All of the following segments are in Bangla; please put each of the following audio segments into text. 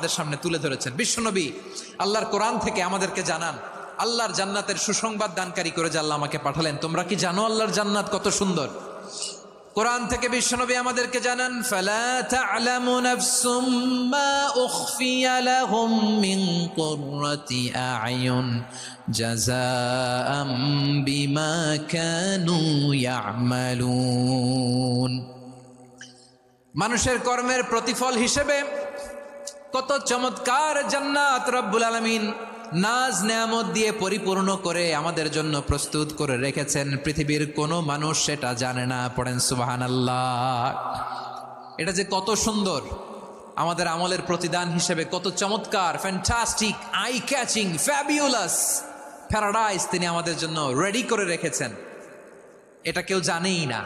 আমাদের সামনে তুলে ধরেছেন। বিশ্বনবী আল্লাহর কোরআন থেকে আমাদেরকে জানান, আল্লাহর জান্নাতের সুসংবাদ দানকারী করে যে আল্লাহ আমাকে পাঠালেন। তোমরা কি জানো আল্লাহর জান্নাত কত সুন্দর? কোরআন থেকে বিশ্বনবী আমাদেরকে জানান, ফালা তা'লামু নাফসুম মা উখফিয়া লাহুম মিন কুররাতি আ'য়ুন জাযাআম বিমা কানু ইয়া'মালুন। মানুষের কর্মের প্রতিফল হিসেবে কত চমৎকার জান্নাত রব্বুল আলামিন নাজ নেয়ামত দিয়ে পরিপূর্ণ করে আমাদের জন্য প্রস্তুত করে রেখেছেন। পৃথিবীর কোনো মানুষ সেটা জানে না। পড়েন সুবহানাল্লাহ। এটা যে কত সুন্দর, আমাদের আমলের প্রতিদান হিসেবে কত চমৎকার, fantastic, eye catching, fabulous paradise তিনি আমাদের জন্য রেডি করে রেখেছেন। এটা কেউ জানেই না,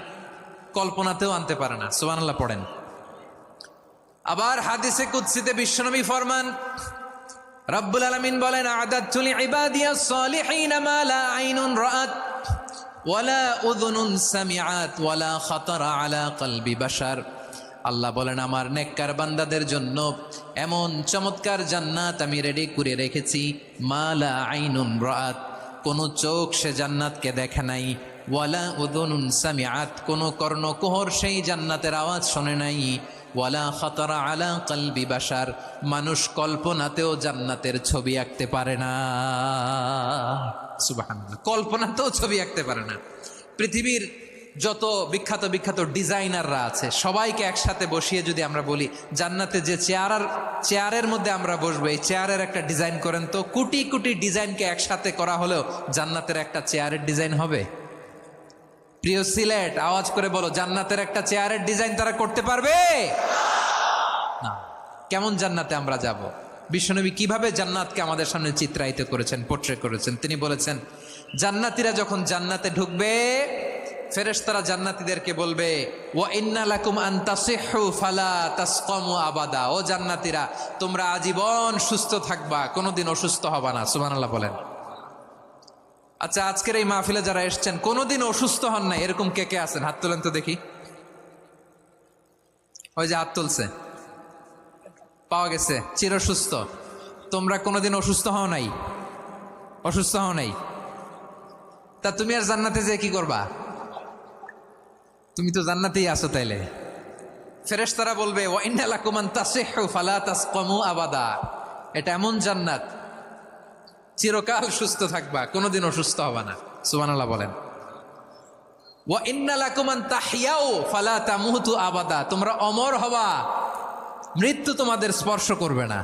কল্পনাতেও আনতে পারে না। সুবহানাল্লাহ পড়েন। আবার হাদিসে কুদসিতে বিশ্বনবী ফরমান, রব্বুল আলামিন বলেন, আ'দাদতু লিইবাদিয়াস সালিহিন মা লা আইনুন রাআত ওয়ালা উযুনুন সামিআত ওয়ালা খাতারা আলা কলবি বাশার। আল্লাহ বলেন, আমার নেককার বান্দাদের জন্য এমন চমৎকার জান্নাত আমি রেডি করে রেখেছি, মা লা আইনুন রাআত, কোন চোখ সে জান্নাতকে দেখে নাই, ওয়ালা উযুনুন সামিআত, কোন কর্ণকুহর সেই জান্নাতের আওয়াজ শোনে নাই, ওয়ালা খাতারা আলা কলবি বাশার, মানুষ কল্পনাতেও জান্নাতের ছবি আঁকতে পারে না। সুবহানাল্লাহ, কল্পনাতেও ছবি আঁকতে পারে না। পৃথিবীর যত বিখ্যাত বিখ্যাত ডিজাইনাররা আছে সবাইকে একসাথে বসিয়ে যদি আমরা বলি, জান্নাতে যে চেয়ারের মধ্যে আমরা বসবো, এই চেয়ারের একটা ডিজাইন করেন তো, কোটি কোটি ডিজাইনকে একসাথে করা হলেও জান্নাতের একটা চেয়ারের ডিজাইন হবে? প্রিয় সিলেট, আওয়াজ করে বলো, জান্নাতের একটা চেয়ারের ডিজাইন তারা করতে পারবে না। কেমন জান্নাতে আমরা যাব? বিশ্বনবী কিভাবে জান্নাতকে আমাদের সামনে চিত্রায়িত করেছেন, পোট্রে করেছেন। তিনি বলেছেন, জান্নাতীরা যখন জান্নাতে ঢুকবে, ফেরেশতারা জান্নাতীদেরকে বলবে, ওয়া ইন্না লাকুম আন তাসিহু ফালা তাসকামু আবাদা। ও জান্নাতীরা, তোমরা আজীবন সুস্থ থাকবা, কোনোদিন অসুস্থ হবা না। সুবহানাল্লাহ বলেন। আচ্ছা, আজকের এই মাহফিলে যারা এসেছেন কোনোদিন অসুস্থ হন নাই, এরকম কে কে আছেন? হাত তোলেন তো দেখি। ওই যে হাত তুলছে, পাওয়া গেছে, চির সুস্থ। তোমরা কোনোদিন অসুস্থ হও নাই? অসুস্থ হও নাই? তা তুমি আর জান্নাতে যে কি করবা? তুমি তো জান্নাতেই আছো। তাইলে ফেরেশতারা বলবে, ওয়া ইন্না লাকুম আন তাসিহু ফালা তাসকামু আবাদা। এটা এমন জান্নাত, চিরকাল সুস্থ থাকবা, কোনোদিন অসুস্থ হবা না। সুবহানাল্লাহ বলেন। ওয়া ইন্না লাকুম আন তাহইয়াউ ফালা তামুতু আবাদা। তোমরা অমর হবা, মৃত্যু তোমাদের স্পর্শ করবে না।